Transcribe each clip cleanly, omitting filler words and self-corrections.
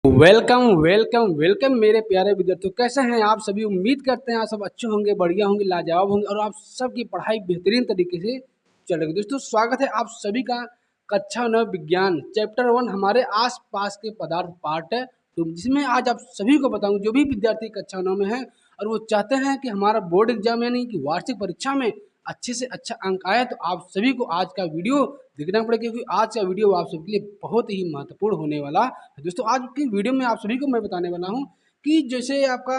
Welcome welcome welcome मेरे प्यारे विद्यार्थियों, कैसे हैं आप सभी। उम्मीद करते हैं आप सब अच्छे होंगे, बढ़िया होंगे, लाजवाब होंगे और आप सबकी पढ़ाई बेहतरीन तरीके से चलेगी। दोस्तों स्वागत है आप सभी का कक्षा 9 विज्ञान चैप्टर 1 हमारे आसपास के पदार्थ पार्ट है, तो जिसमें आज आप सभी को बताऊं जो भी विद्यार्थी कक्षा 9 में है और वो चाहते हैं कि हमारा बोर्ड एग्जाम यानी कि वार्षिक परीक्षा में अच्छे से अच्छा अंक आए, तो आप सभी को आज का वीडियो देखना पड़ेगा क्योंकि आज का वीडियो आप सबके लिए बहुत ही महत्वपूर्ण होने वाला है। दोस्तों आज की वीडियो में आप सभी को मैं बताने वाला हूं कि जैसे आपका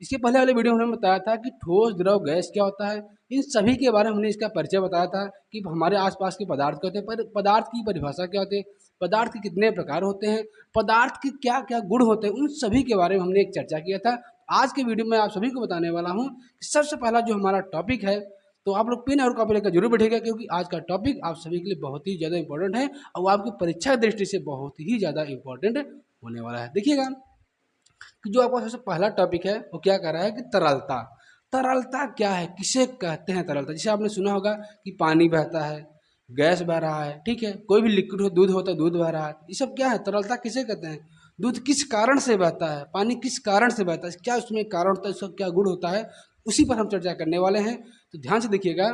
इसके पहले वाले वीडियो में हमने बताया था कि ठोस द्रव गैस क्या होता है, इन सभी के बारे में हमने इसका परिचय बताया था कि हमारे आसपास के पदार्थ क्या होते हैं, पर पदार्थ की परिभाषा क्या होती है, पदार्थ के कितने प्रकार होते हैं, पदार्थ के क्या क्या गुण होते हैं, उन सभी के बारे में हमने एक चर्चा किया था। आज के वीडियो में आप सभी को बताने वाला हूँ कि सबसे पहला जो हमारा टॉपिक है, तो आप लोग पेन और कॉपी लेकर जरूर बैठेगा क्योंकि आज का टॉपिक आप सभी के लिए बहुत ही ज़्यादा इंपॉर्टेंट है और वो आपकी परीक्षा की दृष्टि से बहुत ही ज़्यादा इंपॉर्टेंट होने वाला है। देखिएगा कि जो आपका सबसे पहला टॉपिक है वो क्या कर रहा है कि तरलता। तरलता क्या है, किसे कहते हैं तरलता। जैसे आपने सुना होगा कि पानी बहता है, गैस बह रहा है, ठीक है, कोई भी लिक्विड हो, दूध होता है, दूध बह रहा है, ये सब क्या है, तरलता किसे कहते हैं। दूध किस कारण से बहता है, पानी किस कारण से बहता है, क्या उसमें कारण होता है, उसका क्या गुण होता है, उसी पर हम चर्चा करने वाले हैं। तो ध्यान से देखिएगा,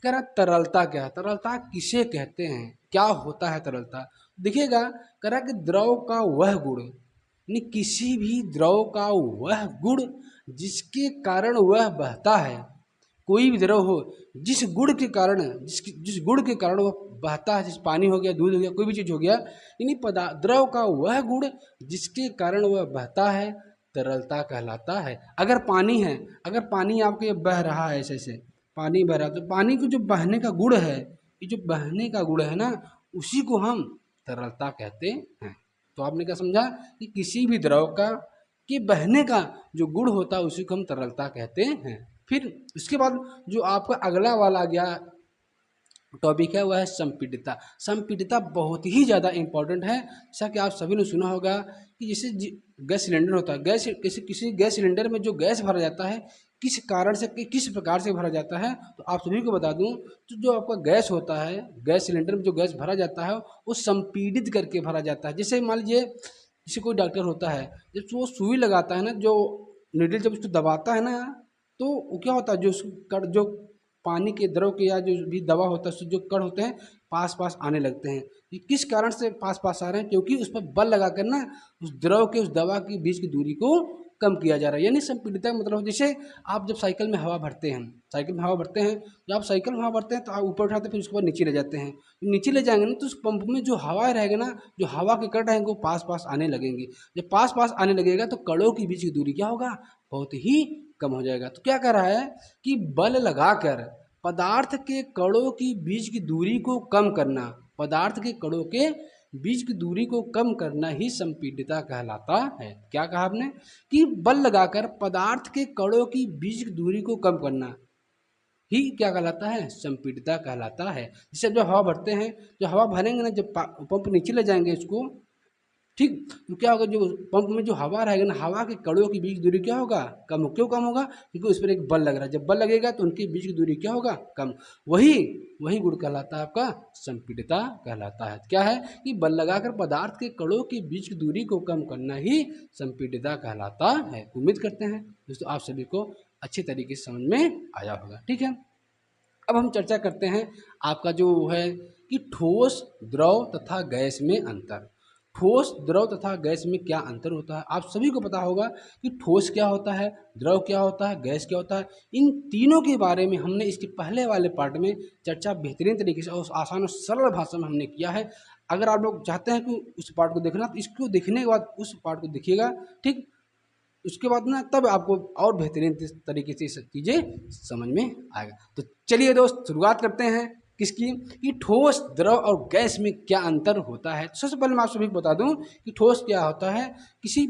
कह रहा तरलता क्या है, तरलता किसे कहते हैं, क्या होता है तरलता। देखिएगा कह रहा कि द्रव का वह गुण, यानी किसी भी द्रव का वह गुण जिसके कारण वह बहता है, कोई भी द्रव हो जिस गुण के कारण जिस गुण के कारण वह बहता है, जैसे पानी हो गया, दूध हो गया, कोई भी चीज़ हो गया, यानी द्रव का वह गुण जिसके कारण वह बहता है तरलता कहलाता है। अगर पानी है, अगर पानी आपके बह रहा है, ऐसे ऐसे पानी बह रहा है, तो पानी को जो बहने का गुण है, ये जो बहने का गुण है ना, उसी को हम तरलता कहते हैं। तो आपने क्या समझा कि किसी भी द्रव का कि बहने का जो गुण होता है उसी को हम तरलता कहते हैं। फिर उसके बाद जो आपका अगला वाला आ गया टॉपिक है वह है संपीडिता। संपीडिता बहुत ही ज़्यादा इंपॉर्टेंट है। जैसा कि आप सभी ने सुना होगा कि जैसे गैस सिलेंडर होता है, गैस किसी गैस सिलेंडर में जो गैस भरा जाता है किस कारण से, किस प्रकार से भरा जाता है, तो आप सभी को बता दूं तो जो आपका गैस होता है, गैस सिलेंडर में जो गैस भरा जाता है वो संपीडित करके भरा जाता है। जैसे मान लीजिए जैसे कोई डॉक्टर होता है, जब वो सुई लगाता है ना, जो नीडल जब उसको दबाता है ना, तो वो क्या होता है, जो कण, जो पानी के द्रव के या जो भी दवा होता है उससे जो कण होते हैं पास पास आने लगते हैं। ये किस कारण से पास पास आ रहे हैं, क्योंकि उस पर बल लगाकर ना उस द्रव के उस दवा के बीच की दूरी को कम किया जा रहा है। यानी संपीड़िता का मतलब जैसे आप जब साइकिल में हवा भरते हैं, साइकिल में हवा भरते हैं, जब आप साइकिल में हवा भरते हैं तो आप ऊपर उठाते हैं, फिर उसके बाद नीचे ले जाते हैं। नीचे ले जाएंगे ना तो उस पंप में जो हवा रहेगा ना, जो हवा के कण रहेंगे वो पास पास आने लगेंगे। जब पास पास आने लगेगा तो कणों के बीच की दूरी क्या होगा, बहुत ही कम हो जाएगा। तो क्या कर रहा है कि बल लगाकर पदार्थ के कणों की बीच की दूरी को कम करना, पदार्थ के कणों के बीच की दूरी को कम करना ही संपीडिता कहलाता है। क्या कहा आपने कि बल लगाकर पदार्थ के कणों की बीच की दूरी को कम करना ही क्या कहलाता है, संपीडिता कहलाता है। जैसे जब हवा भरते हैं, जो हवा भरेंगे ना, जब पंप नीचे ले जाएंगे इसको, ठीक, तो क्या होगा, जो पंप में जो हवा रहेगा ना, हवा के कणों के बीच दूरी क्या होगा, कम। क्यों कम होगा, क्योंकि उस पर एक बल लग रहा है। जब बल लगेगा तो उनके बीच की दूरी क्या होगा, कम। वही वही गुण कहलाता है आपका संपीडिता कहलाता है। क्या है कि बल लगाकर पदार्थ के कणों के बीच की दूरी को कम करना ही संपीडिता कहलाता है। उम्मीद करते हैं दोस्तों आप सभी को अच्छी तरीके से समझ में आया होगा। ठीक है, अब हम चर्चा करते हैं आपका जो है कि ठोस, द्रव तथा गैस में अंतर। ठोस, द्रव तथा गैस में क्या अंतर होता है, आप सभी को पता होगा कि ठोस क्या होता है, द्रव क्या होता है, गैस क्या होता है। इन तीनों के बारे में हमने इसके पहले वाले पार्ट में चर्चा बेहतरीन तरीके से और आसान और सरल भाषा में हमने किया है। अगर आप लोग चाहते हैं कि उस पार्ट को देखना, तो इसको देखने के बाद उस पार्ट को देखिएगा, ठीक, उसके बाद ना तब आपको और बेहतरीन तरीके से सब चीज़ें समझ में आएगा। तो चलिए दोस्त शुरुआत करते हैं किसकी, कि ठोस, द्रव और गैस में क्या अंतर होता है। सबसे पहले मैं आप सभी को बता दूं कि ठोस क्या होता है, किसी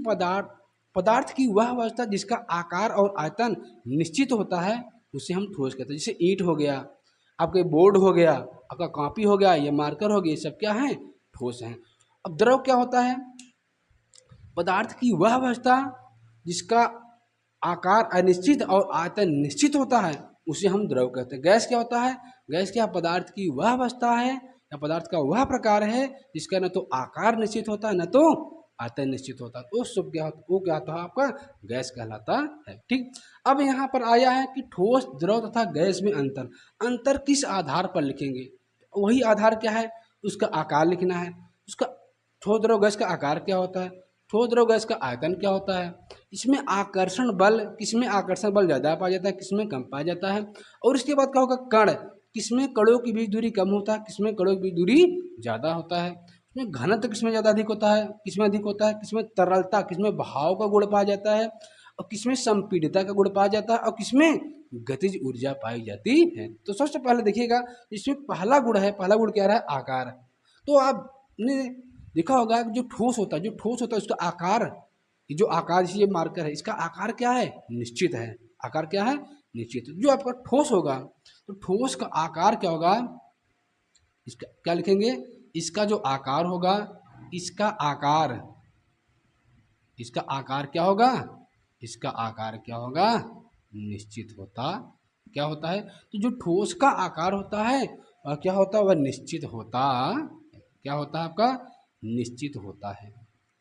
पदार्थ की वह अवस्था जिसका आकार और आयतन निश्चित होता है उसे हम ठोस कहते हैं। जैसे ईंट हो गया, आपके बोर्ड हो गया, आपका कॉपी हो गया, ये मार्कर हो गया, ये सब क्या है, ठोस हैं। अब द्रव क्या होता है, पदार्थ की वह अवस्था जिसका आकार अनिश्चित और आयतन निश्चित होता है उसे हम द्रव कहते हैं। गैस क्या होता है, गैस क्या पदार्थ की वह अवस्था है या पदार्थ का वह प्रकार है जिसका न तो आकार निश्चित होता है न तो आयतन निश्चित होता है, तो वो क्या होता है आपका गैस कहलाता है। ठीक, अब यहाँ पर आया है कि ठोस, द्रव तथा गैस में अंतर। अंतर किस आधार पर लिखेंगे? वही आधार क्या है, उसका आकार लिखना है। उसका ठोस द्रव गैस का आकार क्या होता है, ठोस द्रव गैस का आयतन क्या होता है, इसमें आकर्षण बल, किसमें आकर्षण बल ज़्यादा पाया जाता है, किसमें कम पाया जाता है, और इसके बाद क्या होगा कण, किसमें कणों की बीच दूरी कम होता है, किसमें कणों की बीच दूरी ज़्यादा होता है, इसमें घनत्व किसमें ज़्यादा अधिक होता है, किसमें अधिक होता है, किसमें तरलता, किसमें भाव का गुण पाया जाता है, और किसमें संपीडितता का गुण पाया जाता है, और किसमें गतिज ऊर्जा पाई जाती है। तो सबसे पहले देखिएगा, इसमें पहला गुण है, पहला गुण क्या रहा है, आकार। तो आपने देखा होगा कि जो ठोस होता है, जो ठोस होता है उसका आकार, ये जो आकार, ये मार्कर है, इसका आकार क्या है, निश्चित है। आकार क्या है, निश्चित। जो आपका ठोस होगा, तो ठोस का आकार क्या होगा, इसका क्या लिखेंगे, इसका जो आकार होगा, इसका आकार, इसका आकार क्या होगा, इसका आकार क्या होगा, निश्चित होता, क्या होता है, तो जो ठोस का आकार होता है वह क्या होता है, वह निश्चित होता, क्या होता है आपका, निश्चित होता है।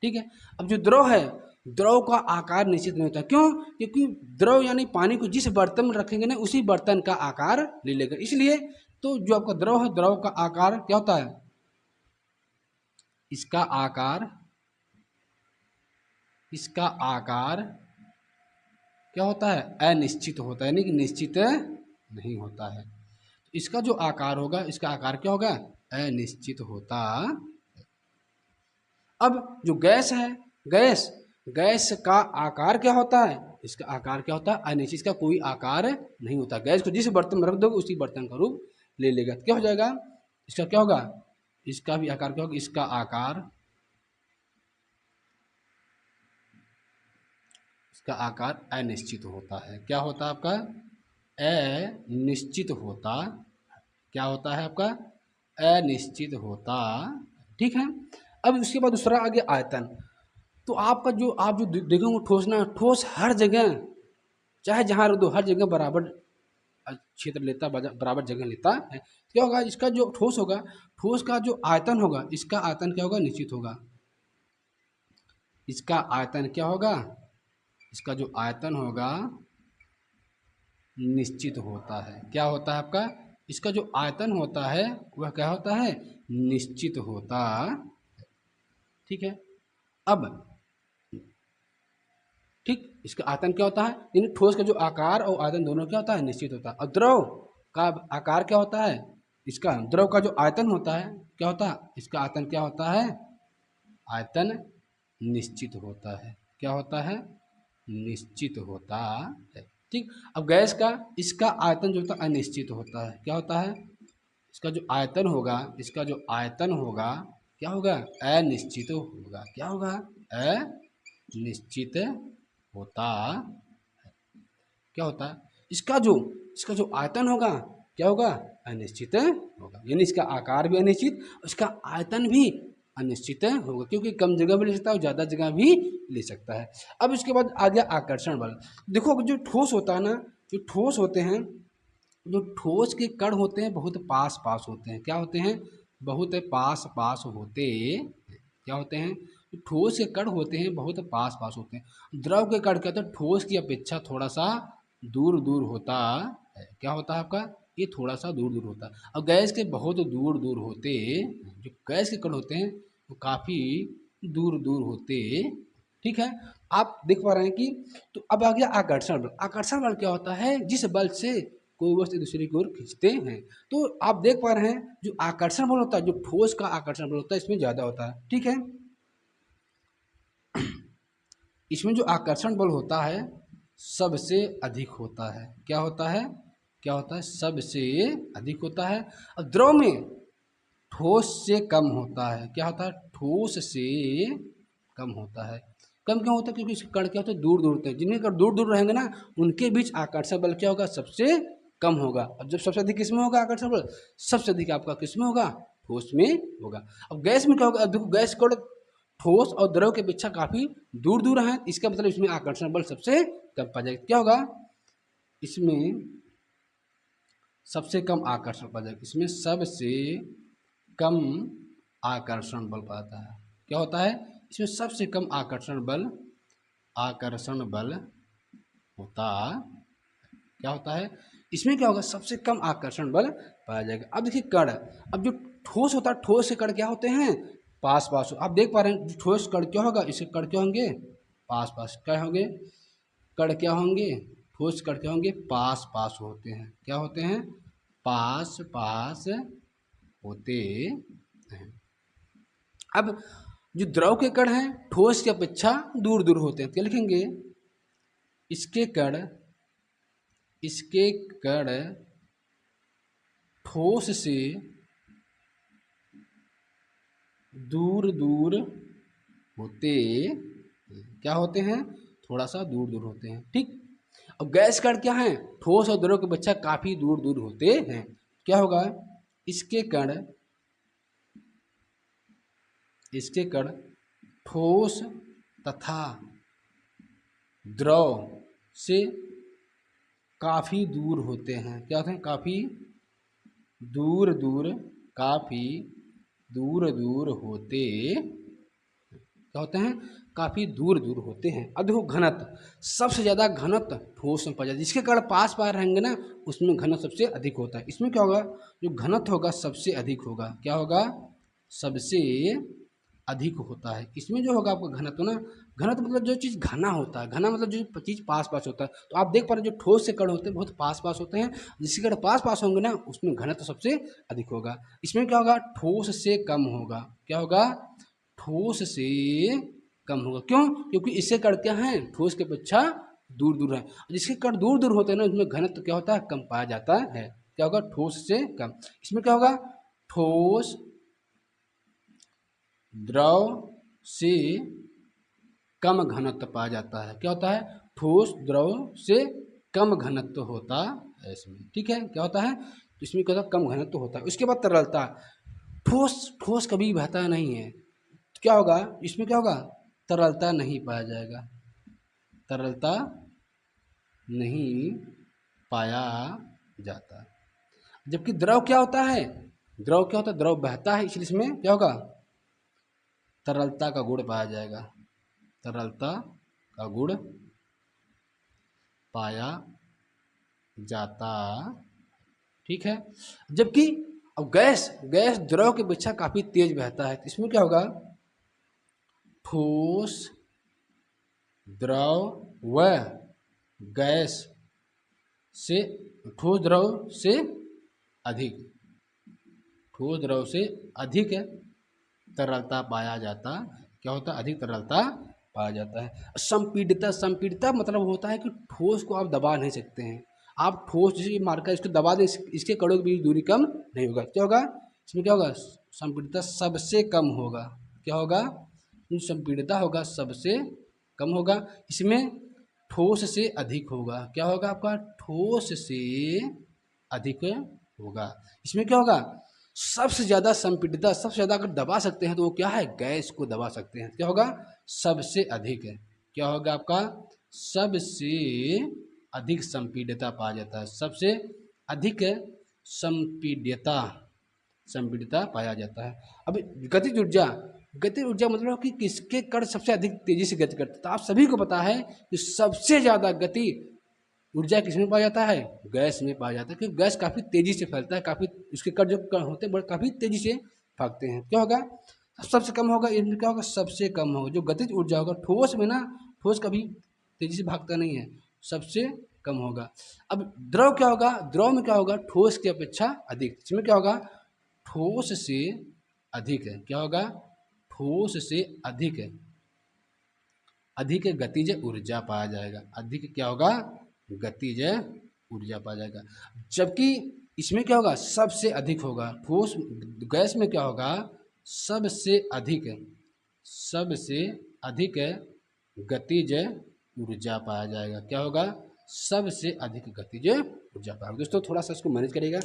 ठीक है, अब जो द्रव है, द्रव का आकार निश्चित नहीं होता, क्यों, क्योंकि द्रव यानी पानी को जिस बर्तन में रखेंगे ना उसी बर्तन का आकार ले लेगा, इसलिए तो जो आपका द्रव है, द्रव का आकार क्या होता है, इसका आकार, इसका आकार क्या होता है, अनिश्चित होता है, यानी कि निश्चित नहीं होता है। इसका जो आकार होगा, इसका आकार क्या होगा, अनिश्चित होता। अब जो गैस है, गैस, गैस का आकार क्या होता है, इसका आकार क्या होता है, अनिश्चित, इसका कोई आकार नहीं होता। गैस को जिस बर्तन में रख दोगे उसी बर्तन का रूप ले लेगा, क्या हो जाएगा, इसका क्या होगा, इसका भी आकार क्या होगा, इसका आकार, इसका आकार अनिश्चित होता है। क्या होता है आपका, अनिश्चित होता, क्या होता है आपका, अनिश्चित होता। ठीक है, अब उसके बाद दूसरा आ गया आयतन। तो आपका जो आप जो देखोगे ठोस ना, ठोस हर जगह, चाहे जहाँ रख दो हर जगह बराबर क्षेत्र लेता, बराबर जगह लेता है। क्या होगा, इसका जो ठोस होगा, ठोस का जो आयतन होगा, इसका आयतन क्या होगा, निश्चित होगा। इसका आयतन क्या होगा, इसका जो आयतन होगा निश्चित होता है। क्या होता है आपका, इसका जो आयतन होता है वह क्या होता है, निश्चित होता। ठीक है, अब ठीक, इसका आयतन क्या होता है, यानी ठोस का जो आकार और आयतन दोनों क्या होता है, निश्चित होता है। और द्रव का आकार क्या होता है, इसका द्रव का जो आयतन होता है क्या होता है, इसका आयतन क्या होता है, आयतन निश्चित होता है। क्या होता है, निश्चित होता है। ठीक, अब गैस का, इसका आयतन जो होता है अनिश्चित होता है। क्या होता है, इसका जो आयतन होगा, इसका जो आयतन होगा क्या होगा, अनिश्चित होगा। क्या होगा, अनिश्चित होता। क्या होता है, इसका जो आयतन होगा क्या होगा, अनिश्चित होगा, यानी इसका आकार भी अनिश्चित, इसका आयतन भी अनिश्चित होगा, क्योंकि कम जगह भी ले सकता है और ज़्यादा जगह भी ले सकता है। अब इसके बाद आ गया आकर्षण बल। देखो जो ठोस होता है ना, जो ठोस होते हैं, जो ठोस के कण होते हैं बहुत पास पास होते हैं। क्या होते हैं, बहुत पास पास होते हैं। क्या होते हैं, जो ठोस के कण होते हैं बहुत पास पास होते हैं। द्रव के कण क्या होते हैं, ठोस की अपेक्षा थोड़ा सा दूर दूर होता है। क्या होता है आपका, ये थोड़ा सा दूर दूर होता है। और गैस के बहुत दूर दूर होते, जो गैस के कण होते हैं वो काफ़ी दूर दूर होते। ठीक है, आप देख पा रहे हैं कि, तो अब आ गया आकर्षण बल। आकर्षण बल क्या होता है, जिस बल से कोई वस्तु दूसरे की ओर खींचते हैं। तो आप देख पा रहे हैं जो आकर्षण बल होता है, जो ठोस का आकर्षण बल होता है इसमें ज़्यादा होता है। ठीक है, इसमें जो आकर्षण बल होता है सबसे अधिक होता है। क्या होता है, क्या होता है, सबसे अधिक होता है। और द्रव में ठोस से कम होता है। क्या होता है, ठोस से कम होता है। कम क्यों होता है, क्योंकि इसके कण क्या होते हैं, दूर दूर होते हैं। जिनके कण दूर दूर रहेंगे ना उनके बीच आकर्षण बल क्या होगा, सबसे कम होगा। अब जब सबसे अधिक किसमें होगा आकर्षण बल, सबसे अधिक आपका किसमें होगा, ठोस में होगा। अब गैस में क्या होगा, अब देखो गैस कण ठोस और द्रव के अपेक्षा काफी दूर दूर है, इसका मतलब इसमें आकर्षण बल सबसे कम पाया जाएगा। क्या होगा, इसमें सबसे कम आकर्षण पाया जाएगा, इसमें सबसे कम आकर्षण बल पाता है। क्या होता है, इसमें सबसे कम आकर्षण बल होता, क्या होता है, इसमें क्या होगा, सबसे कम आकर्षण बल पाया जाएगा। अब देखिए कण, अब जो ठोस होता है, ठोस के कण क्या होते हैं, पास पास। आप देख पा रहे हैं ठोस कण क्या होगा, इसके कण क्या होंगे, पास पास। क्या होंगे, कण क्या होंगे, ठोस कण क्या होंगे, पास पास होते हैं। क्या होते हैं, पास पास होते हैं। अब जो द्रव के कण हैं ठोस की अपेक्षा दूर दूर होते हैं। क्या लिखेंगे, इसके कण ठोस से दूर दूर होते, क्या होते हैं, थोड़ा सा दूर दूर होते हैं। ठीक। अब गैस कण क्या है, ठोस और द्रव के बच्चा काफी दूर दूर होते हैं। क्या होगा, इसके कण ठोस तथा द्रव से काफी दूर होते हैं। क्या होते हैं, काफी दूर दूर होते, क्या होते हैं, काफी दूर दूर होते हैं। अब देखो घनत्व, सबसे ज्यादा घनत्व ठोस में पाया जाता है। जिसके कण पास पास रहेंगे ना उसमें घनत्व सबसे अधिक होता है। इसमें क्या होगा, जो घनत्व होगा सबसे अधिक होगा। क्या होगा, सबसे अधिक होता है। इसमें जो होगा आपका घनत्व ना, घनत्व मतलब जो चीज़ घना होता है, घना मतलब जो चीज़ पास पास होता है। तो आप देख पा रहे हैं जो ठोस से कण होते हैं बहुत पास पास होते हैं, जिसके कण पास पास होंगे ना उसमें घनत्व सबसे अधिक होगा। इसमें क्या होगा, ठोस से कम होगा। क्या होगा, ठोस से कम होगा। क्यों, क्योंकि इससे कण क्या है, ठोस के अपेक्षा दूर दूर है। जिसके कण दूर दूर होते हैं ना उसमें घनत्व क्या होता है, कम पाया जाता है। क्या होगा, ठोस से कम। इसमें क्या होगा, ठोस द्रव से कम घनत्व पाया जाता है। क्या होता है, ठोस द्रव से कम घनत्व होता है इसमें। ठीक है, क्या होता है, तो इसमें क्या होता है, कम घनत्व होता है। उसके बाद तरलता, ठोस कभी बहता नहीं है। तो क्या होगा, इसमें क्या होगा, तरलता नहीं पाया जाएगा, तरलता नहीं पाया जाता। जबकि द्रव क्या होता है, द्रव क्या होता है, द्रव बहता है, इसलिए इसमें क्या होगा, तरलता का गुण पाया जाएगा, तरलता का गुण पाया जाता। ठीक है। जबकि अब गैस द्रव के अपेक्षा काफी तेज बहता है। तो इसमें क्या होगा, ठोस द्रव व गैस से, ठोस द्रव से अधिक, ठोस द्रव से अधिक तरलता पाया जाता। क्या होता है, अधिक तरलता पाया जाता है। संपीडिता मतलब होता है कि ठोस को आप दबा नहीं सकते हैं। आप ठोस जैसे मार्कर इसको दबा दें, इसके कणों के बीच दूरी कम नहीं होगा। क्या होगा, इसमें क्या होगा, संपीडिता सबसे कम होगा। क्या होगा, संपीडिता होगा सबसे कम होगा। इसमें ठोस से अधिक होगा। क्या होगा आपका, ठोस से अधिक होगा। इसमें क्या होगा, सबसे ज़्यादा संपीड़िता, सबसे ज़्यादा अगर दबा सकते हैं तो वो क्या है, गैस को दबा सकते हैं। क्या होगा, सबसे अधिक है। क्या होगा आपका, सबसे अधिक संपीड़िता पाया जाता है, सबसे अधिक संपीड्यता संपीड़िता पाया जाता है। अब गतिज ऊर्जा मतलब कि किसके कण सबसे अधिक तेजी से गति करते हैं। तो आप सभी को पता है कि सबसे ज़्यादा गति ऊर्जा किसमें पाया जाता है, गैस में पाया जाता है। क्योंकि गैस काफ़ी तेजी से फैलता है, काफ़ी उसके कण जो कण होते हैं बड़े काफ़ी तेजी से भागते हैं। क्या होगा, सबसे कम होगा, इनमें क्या होगा, सबसे कम होगा। जो गतिज ऊर्जा होगा ठोस में ना, ठोस कभी तेजी से भागता नहीं है, सबसे कम होगा। अब द्रव क्या होगा, द्रव में क्या होगा, ठोस की अपेक्षा अधिक। इसमें क्या होगा, ठोस से अधिक है। क्या होगा, ठोस से अधिक है, अधिक गतिज ऊर्जा पाया जाएगा। अधिक क्या होगा, गतिज ऊर्जा पाया जाएगा। जबकि इसमें क्या होगा, सबसे अधिक होगा। ठोस गैस में क्या होगा, सबसे अधिक गतिज ऊर्जा पाया जाएगा। क्या होगा, सबसे अधिक गतिज ऊर्जा पाया। दोस्तों थोड़ा सा इसको मैनेज करिएगा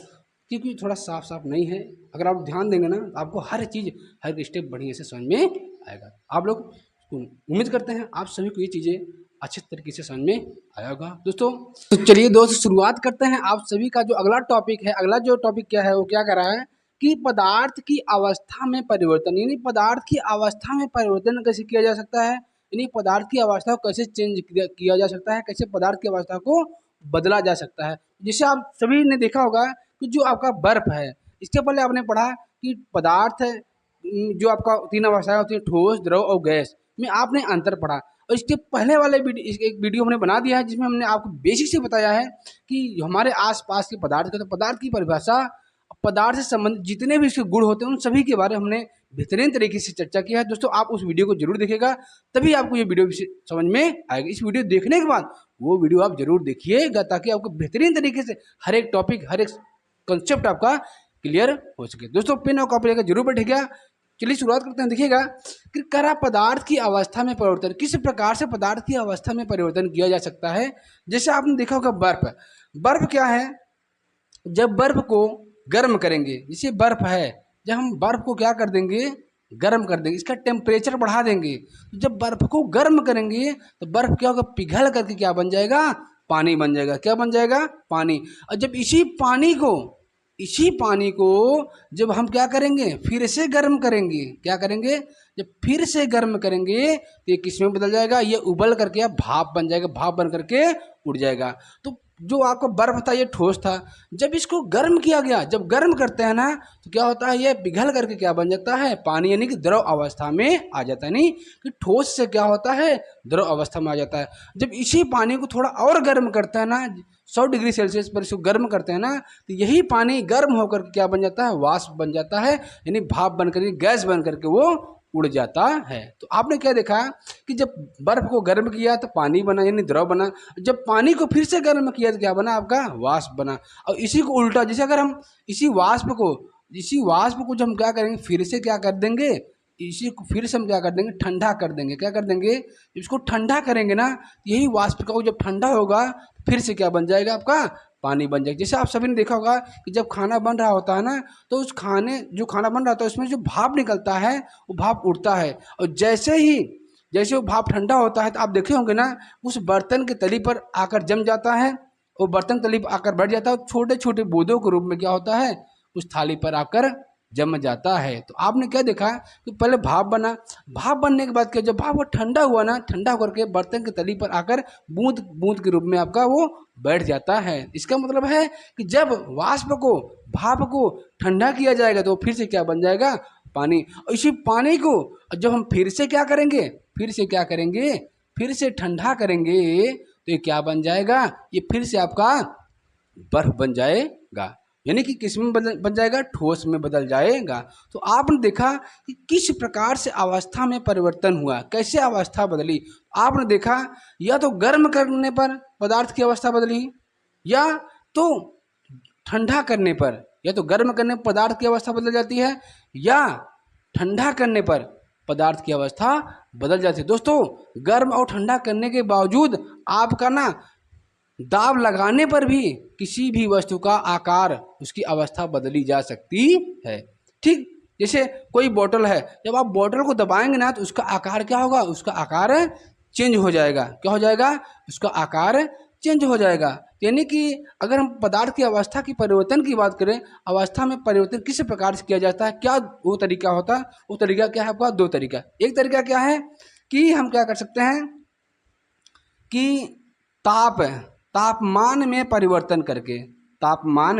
क्योंकि थोड़ा साफ साफ नहीं है। अगर आप ध्यान देंगे ना आपको हर चीज़, हर स्टेप बढ़िया से समझ में आएगा। आप लोग, उम्मीद करते हैं आप सभी को ये चीज़ें अच्छे तरीके से समझ में आया होगा। दोस्तों तो चलिए दोस्त शुरुआत करते हैं। आप सभी का जो अगला टॉपिक है, अगला जो टॉपिक क्या है वो क्या कर रहा है कि पदार्थ की अवस्था में परिवर्तन, यानी पदार्थ की अवस्था में परिवर्तन कैसे किया जा सकता है, यानी पदार्थ की अवस्था को कैसे चेंज किया जा सकता है, कैसे पदार्थ की अवस्था को बदला जा सकता है। जैसे आप सभी ने देखा होगा कि जो आपका बर्फ है, इसके पहले आपने पढ़ा कि पदार्थ जो आपका तीन अवस्थाएं होती है, ठोस, द्रव और गैस, में आपने अंतर पढ़ा। और इसके पहले वाले एक वीडियो हमने बना दिया है जिसमें हमने आपको बेसिक से बताया है कि हमारे आसपास के पदार्थ का, तो पदार्थ की परिभाषा, पदार्थ से संबंधित जितने भी इसके गुण होते हैं उन सभी के बारे में हमने बेहतरीन तरीके से चर्चा किया है। दोस्तों आप उस वीडियो को जरूर देखिएगा, तभी आपको ये वीडियो समझ में आएगा। इस वीडियो देखने के बाद वो वीडियो आप जरूर देखिएगा ताकि आपको बेहतरीन तरीके से हर एक टॉपिक, हर एक कंसेप्ट आपका क्लियर हो सके। दोस्तों पेन और कॉपी लेकर जरूर बैठिएगा। चलिए शुरुआत करते हैं। देखिएगा कि करा पदार्थ की अवस्था में परिवर्तन, किस प्रकार से पदार्थ की अवस्था में परिवर्तन किया जा सकता है। जैसे आपने देखा होगा बर्फ, बर्फ क्या है, जब बर्फ को गर्म करेंगे, जैसे बर्फ है, जब हम बर्फ को क्या कर देंगे, गर्म कर देंगे, इसका टेम्परेचर बढ़ा देंगे, तो जब बर्फ को गर्म करेंगे तो बर्फ क्या होगा, पिघल करके क्या बन जाएगा, पानी बन जाएगा। क्या बन जाएगा, पानी। और जब इसी पानी को जब हम क्या करेंगे, फिर से गर्म करेंगे, क्या करेंगे, जब फिर से गर्म करेंगे तो ये किस में बदल जाएगा, ये उबल करके भाप बन जाएगा, भाप बन करके उड़ जाएगा। तो जो आपका बर्फ था ये ठोस था, जब इसको गर्म किया गया, जब गर्म करते हैं ना तो क्या होता है, ये पिघल करके क्या बन जाता है, पानी, यानी कि द्रव अवस्था में आ जाता है। नहीं कि ठोस से क्या होता है, द्रव अवस्था में आ जाता है। जब इसी पानी को थोड़ा और गर्म करता है ना, 100 डिग्री सेल्सियस पर इसको गर्म करते हैं ना, तो यही पानी गर्म होकर के क्या बन जाता है, वाष्प बन जाता है, यानी भाप बन करके, गैस बन करके वो उड़ जाता है। तो आपने क्या देखा कि जब बर्फ को गर्म किया तो पानी बना, यानी द्रव बना, जब पानी को फिर से गर्म किया तो क्या बना, आपका वाष्प बना। और इसी को उल्टा, जैसे अगर हम इसी वाष्प को जब हम क्या करेंगे, फिर से क्या कर देंगे, इसी को फिर से हम क्या कर देंगे, ठंडा कर देंगे। क्या कर देंगे, इसको ठंडा करेंगे ना, यही वाष्प का जब ठंडा होगा फिर से क्या बन जाएगा, आपका पानी बन जाएगा। जैसे आप सभी ने देखा होगा कि जब खाना बन रहा होता है ना, तो उस जो खाना बन रहा होता है उसमें जो भाप निकलता है वो भाप उड़ता है, और जैसे वो भाप ठंडा होता है तो आप देखे होंगे ना, उस बर्तन के तली पर आकर जम जाता है, वो बर्तन तली पर आकर बैठ जाता है, छोटे छोटे बूंदों के रूप में क्या होता है, उस थाली पर आकर जम जाता है। तो आपने क्या देखा कि पहले भाप बना, भाप बनने के बाद क्या, जब भाप वो ठंडा हुआ ना, ठंडा होकर के बर्तन की तली पर आकर बूंद बूंद के रूप में आपका वो बैठ जाता है। इसका मतलब है कि जब वाष्प को, भाप को ठंडा किया जाएगा तो फिर से क्या बन जाएगा, पानी। और इसी पानी को जब हम फिर से ठंडा करेंगे तो ये क्या बन जाएगा, ये फिर से आपका बर्फ बन जाएगा, यानी कि किस में बन जाएगा, ठोस में बदल जाएगा। तो आपने देखा कि किस प्रकार से अवस्था में परिवर्तन हुआ, कैसे अवस्था बदली। आपने देखा या तो गर्म करने पर पदार्थ की अवस्था बदली, या तो ठंडा करने पर, या तो गर्म करने पर पदार्थ की अवस्था बदल जाती है, या ठंडा करने पर पदार्थ की अवस्था बदल जाती है। दोस्तों गर्म और ठंडा करने के बावजूद आपका ना दाब लगाने पर भी किसी भी वस्तु का आकार, उसकी अवस्था बदली जा सकती है। ठीक जैसे कोई बोतल है, जब आप बोतल को दबाएंगे ना तो उसका आकार क्या होगा, उसका आकार चेंज हो जाएगा। क्या हो जाएगा, उसका आकार चेंज हो जाएगा। यानी कि अगर हम पदार्थ की अवस्था की परिवर्तन की बात करें, अवस्था में परिवर्तन किस प्रकार से किया जाता है, क्या वो तरीका होता है, वो तरीका क्या है आपका, दो तरीका। एक तरीका क्या है कि हम क्या कर सकते हैं कि तापमान में परिवर्तन करके, तापमान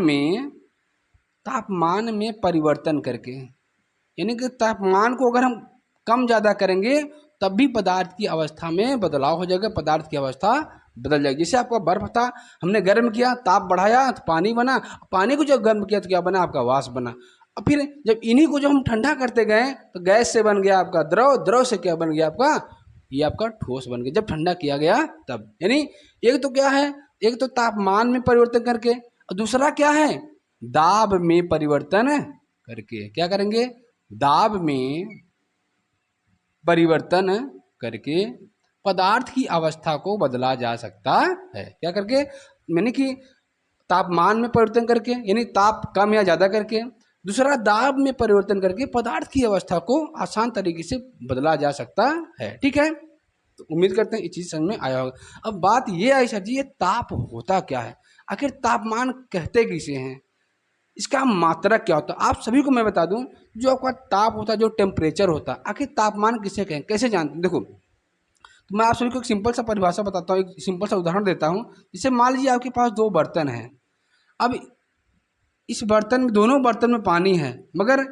में परिवर्तन करके, यानी कि तापमान को अगर हम कम ज़्यादा करेंगे तब भी पदार्थ की अवस्था में बदलाव हो जाएगा, पदार्थ की अवस्था बदल जाएगी। जैसे आपका बर्फ था, हमने गर्म किया, ताप बढ़ाया तो पानी बना, पानी को जब गर्म किया तो क्या बना, आपका वाष्प बना। और फिर जब इन्हीं को जो हम ठंडा करते गए तो गैस से बन गया आपका द्रव, द्रव से क्या बन गया आपका, ये आपका ठोस बन गया जब ठंडा किया गया तब। यानी एक तो क्या है, एक तो तापमान में परिवर्तन करके, और दूसरा क्या है, दाब में परिवर्तन करके। क्या करेंगे, दाब में परिवर्तन करके पदार्थ की अवस्था को बदला जा सकता है। क्या करके, यानी कि तापमान में परिवर्तन करके, यानी ताप कम या ज़्यादा करके, दूसरा दाब में परिवर्तन करके पदार्थ की अवस्था को आसान तरीके से बदला जा सकता है। ठीक है, तो उम्मीद करते हैं ये चीज़ समझ में आया होगा। अब बात ये आई सर जी, ये ताप होता क्या है, आखिर तापमान कहते किसे हैं। इसका मात्रक क्या होता है? आप सभी को मैं बता दूं, जो आपका ताप होता है, जो टेम्परेचर होता है, आखिर तापमान किसे कहें, कैसे जानते हैं? देखो, तो मैं आप सभी को एक सिंपल सा परिभाषा बताता हूँ, एक सिंपल सा उदाहरण देता हूँ। जैसे मान लीजिए आपके पास दो बर्तन हैं। अब इस बर्तन में, दोनों बर्तन में पानी है, मगर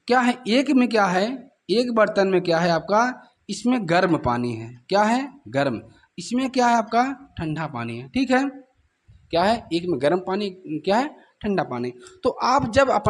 क्या है, एक में क्या है, एक बर्तन में क्या है आपका, इसमें गर्म पानी है। क्या है? गर्म। इसमें क्या है आपका, ठंडा पानी है। ठीक है, क्या है, एक में गर्म पानी, क्या है, ठंडा पानी। तो आप जब आप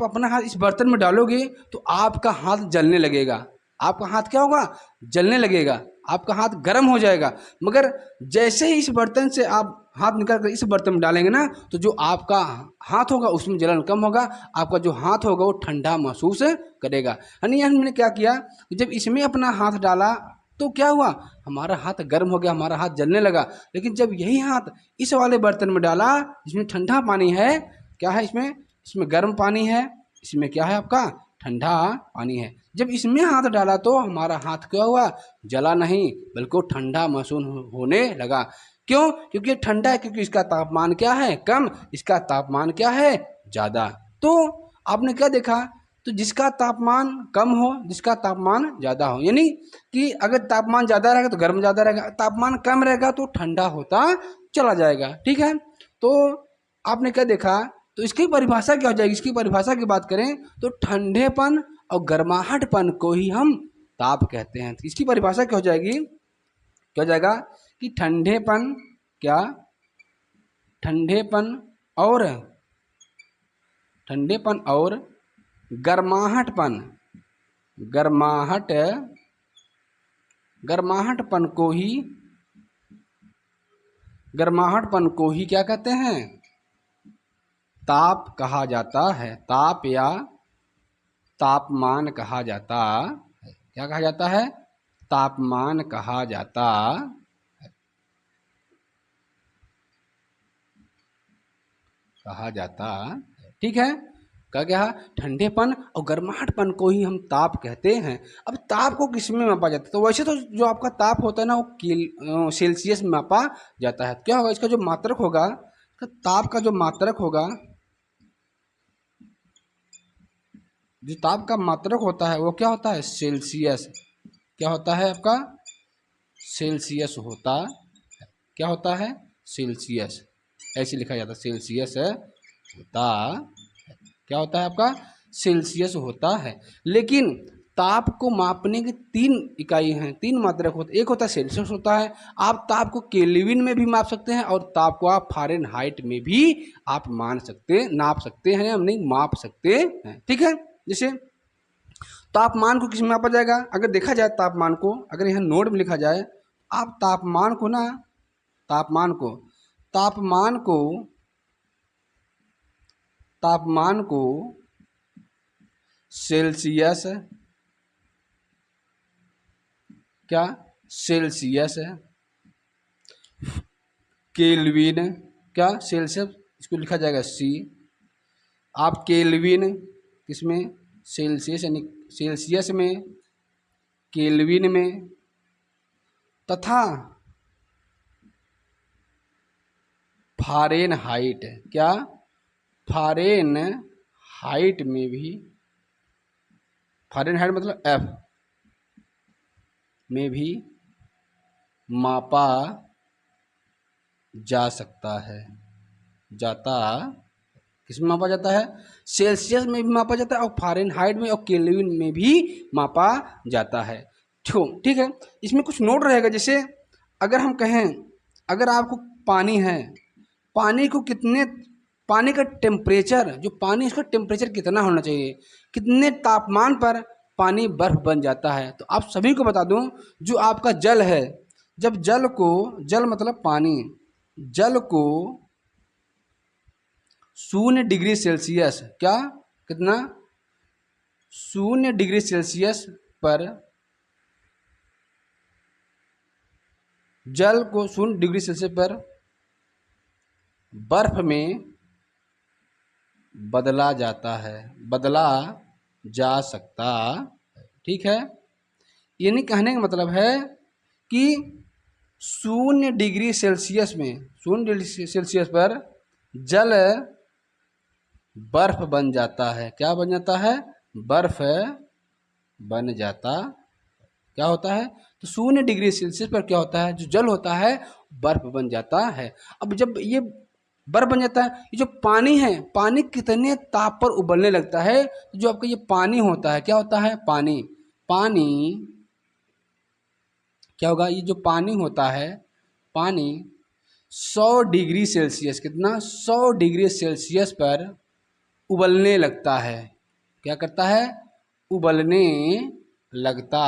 अपना हाथ इस बर्तन में डालोगे तो आपका हाथ जलने लगेगा। आपका हाथ क्या होगा, जलने लगेगा, आपका हाथ गर्म हो जाएगा। मगर जैसे ही इस बर्तन से आप हाथ निकाल कर इस बर्तन में डालेंगे ना, तो जो आपका हाथ होगा उसमें जलन कम होगा, आपका जो हाथ होगा वो ठंडा महसूस करेगा। यानी हमने क्या किया, जब इसमें अपना हाथ डाला तो क्या हुआ, हमारा हाथ गर्म हो गया, हमारा हाथ जलने लगा। लेकिन जब यही हाथ इस वाले बर्तन में डाला जिसमें ठंडा पानी है, क्या है इसमें, इसमें गर्म पानी है, इसमें क्या है आपका, ठंडा पानी है। जब इसमें हाथ डाला तो हमारा हाथ क्या हुआ, जला नहीं, बल्कि ठंडा महसूस होने लगा। क्यों? क्योंकि ठंडा है, क्योंकि इसका तापमान क्या है, कम, इसका तापमान क्या है, ज़्यादा। तो आपने क्या देखा, तो जिसका तापमान कम हो, जिसका तापमान ज़्यादा हो, यानी कि अगर तापमान ज़्यादा रहेगा तो गर्म ज़्यादा रहेगा, तापमान कम रहेगा तो ठंडा होता चला जाएगा। ठीक है, तो आपने क्या देखा, तो इसकी परिभाषा क्या हो जाएगी, इसकी परिभाषा की बात करें तो ठंडेपन और गर्माहटपन को ही हम ताप कहते हैं। तो इसकी परिभाषा क्या हो जाएगी, क्या हो जाएगा कि ठंडेपन, क्या, ठंडेपन और ठंडेपन और गर्माहटपन, गर्माहट गर्माहटपन को ही गर्माहटपन को ही क्या कहते हैं, ताप कहा जाता है। ताप या तापमान कहा जाता है। क्या कहा जाता है, तापमान कहा जाता, कहा जाता। ठीक है, क्या क्या, ठंडेपन और गर्माहटपन को ही हम ताप कहते हैं। अब ताप को किस में मापा जाता है, तो वैसे तो जो आपका ताप होता है ना वो सेल्सियस में मापा जाता है। क्या होगा, इसका जो मात्रक होगा, ताप का जो मात्रक होगा, जो ताप का मात्रक होता है वो क्या होता है, सेल्सियस। क्या होता है आपका, सेल्सियस होता, क्या होता है, सेल्सियस, ऐसे लिखा जाता है, सेल्सियस होता, क्या होता है आपका, सेल्सियस होता है। लेकिन ताप को मापने की तीन इकाई हैं, तीन मात्रक होते हैं। एक होता है सेल्सियस होता है, आप ताप को केल्विन में भी माप सकते हैं, और ताप को आप फ़ारेनहाइट में भी आप नाप सकते हैं, हम नहीं माप सकते हैं। ठीक है, जैसे तापमान को किस में मापा जाएगा, अगर देखा जाए तापमान को, अगर यहाँ नोट में लिखा जाए, आप तापमान को ना, तापमान को तापमान को तापमान को सेल्सियस, क्या, सेल्सियस, केल्विन, क्या, सेल्सियस, इसको लिखा जाएगा सी, आप केल्विन किसमें, सेल्सियस, यानी सेल्सियस में, केल्विन में, तथा फ़ारेनहाइट, क्या, फ़ारेनहाइट में भी, फ़ारेनहाइट मतलब एफ में भी मापा जा सकता है, जाता, किसमें मापा जाता है, सेल्सियस में भी मापा जाता है, और फ़ारेनहाइट में और केल्विन में भी मापा जाता है। ठीक है, इसमें कुछ नोट रहेगा। जैसे अगर हम कहें, अगर आपको पानी है, पानी को कितने, पानी का टेम्परेचर, जो पानी, उसका टेम्परेचर कितना होना चाहिए, कितने तापमान पर पानी बर्फ बन जाता है। तो आप सभी को बता दूं, जो आपका जल है, जब जल को, जल मतलब पानी, जल को 0 डिग्री सेल्सियस, क्या, कितना, 0 डिग्री सेल्सियस पर, जल को 0 डिग्री सेल्सियस पर बर्फ में बदला जाता है, बदला जा सकता। ठीक है, यानी कहने का मतलब है कि 0 डिग्री सेल्सियस में, 0 डिग्री सेल्सियस पर जल बर्फ बन जाता है। क्या बन जाता है? बर्फ बन जाता, क्या होता है? तो 0 डिग्री सेल्सियस पर क्या होता है? जो जल होता है बर्फ बन जाता है। अब जब ये बर्फ बन जाता है, ये जो पानी है, पानी कितने ताप पर उबलने लगता है? तो जो आपका ये पानी होता है, क्या होता है? पानी, पानी क्या होगा? ये जो पानी होता है, पानी 100 डिग्री सेल्सियस, कितना? 100 डिग्री सेल्सियस पर उबलने लगता है। क्या करता है? उबलने लगता,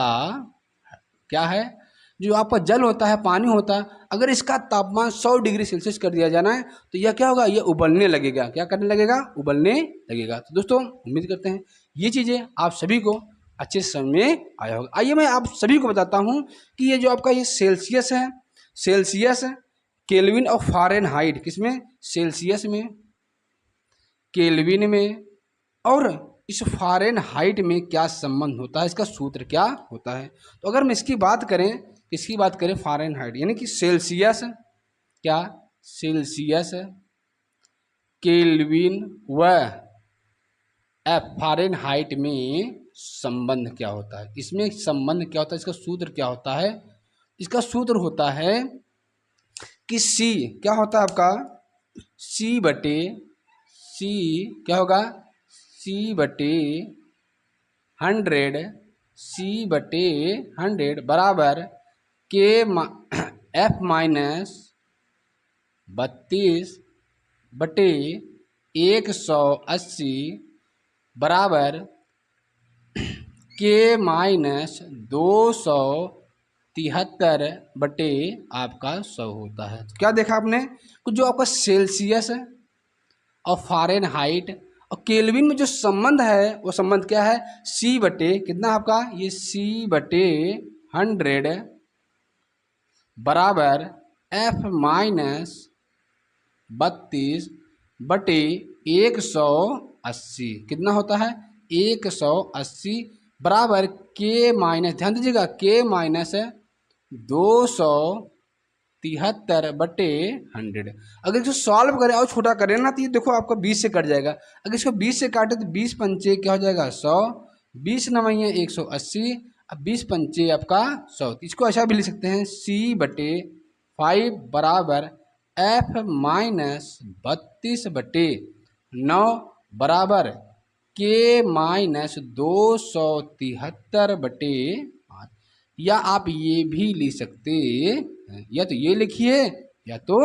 क्या है? जो आपका जल होता है, पानी होता है, अगर इसका तापमान 100 डिग्री सेल्सियस कर दिया जाना है तो यह क्या होगा? ये उबलने लगेगा। क्या करने लगेगा? उबलने लगेगा। तो दोस्तों उम्मीद करते हैं ये चीज़ें आप सभी को अच्छे से समझ में आया होगा। आइए मैं आप सभी को बताता हूँ कि ये जो आपका ये सेल्सियस है, सेल्सियस, केल्विन और फ़ारेनहाइट, किसमें? सेल्सियस में, केल्विन में और इस फ़ारेनहाइट में क्या संबंध होता है, इसका सूत्र क्या होता है? तो अगर हम इसकी बात करें, इसकी बात करें फ़ारेनहाइट यानी कि सेल्सियस, क्या? सेल्सियस, केल्विन व फ़ारेनहाइट में संबंध क्या होता है? इसमें संबंध क्या होता है? इसका सूत्र क्या होता है? इसका सूत्र होता है कि सी, क्या होता है आपका? सी बटे, सी क्या होगा? सी बटे 100, सी बटे 100 बराबर के एफ माइनस 32 बटे 180 बराबर के माइनस 273 बटे आपका 100 होता है। तो क्या देखा आपने? कुछ जो आपका सेल्सियस है और फ़ारेनहाइट और केल्विन में जो संबंध है वो संबंध क्या है? सी बटे कितना आपका? ये सी बटे 100 बराबर एफ माइनस 32 बटे 180 कितना होता है? 180 बराबर के माइनस, ध्यान दीजिएगा, के माइनस 273 बटे 100। अगर इसको सॉल्व करें और छोटा करें ना तो ये देखो आपका 20 से कट जाएगा। अगर इसको 20 से काटे तो 20 पंचे क्या हो जाएगा? 100, 20 नवैया 180, अब 20 पंचे आपका 100। इसको ऐसा भी लिख सकते हैं, सी बटे 5 बराबर एफ माइनस 32 बटे 9 बराबर के माइनस 273 बटे 5। या आप ये भी लिख सकते हैं, या तो ये लिखिए या तो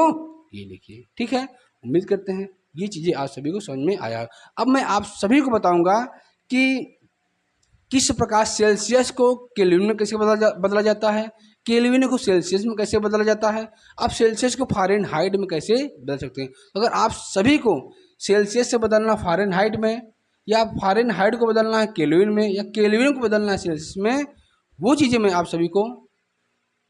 ये लिखिए। ठीक है, उम्मीद करते हैं ये चीज़ें आप सभी को समझ में आया। अब मैं आप सभी को बताऊंगा कि किस प्रकार सेल्सियस को केल्विन में कैसे बदला जाता है, केल्विन को सेल्सियस में कैसे बदला जाता है, आप सेल्सियस को फ़ारेनहाइट में कैसे बदल सकते हैं। अगर आप सभी को सेल्सियस से बदलना फ़ारेनहाइट में, या फ़ारेनहाइट को बदलना है केल्विन में, या केल्विन को बदलना है सेल्सियस में, वो चीज़ें मैं आप सभी को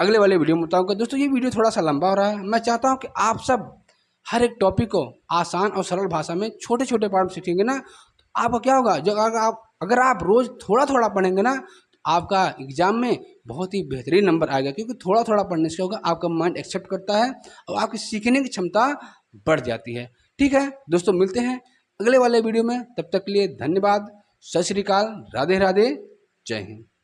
अगले वाले वीडियो में बताऊँगा। दोस्तों ये वीडियो थोड़ा सा लंबा हो रहा है, मैं चाहता हूँ कि आप सब हर एक टॉपिक को आसान और सरल भाषा में छोटे छोटे पार्ट में सीखेंगे ना, तो आपका क्या होगा? जो अगर आप रोज़ थोड़ा थोड़ा पढ़ेंगे ना तो आपका एग्जाम में बहुत ही बेहतरीन नंबर आएगा। क्योंकि थोड़ा थोड़ा पढ़ने से होगा, आपका माइंड एक्सेप्ट करता है और आपकी सीखने की क्षमता बढ़ जाती है। ठीक है दोस्तों, मिलते हैं अगले वाले वीडियो में, तब तक के लिए धन्यवाद, सत श्री अकाल, राधे राधे, जय हिंद।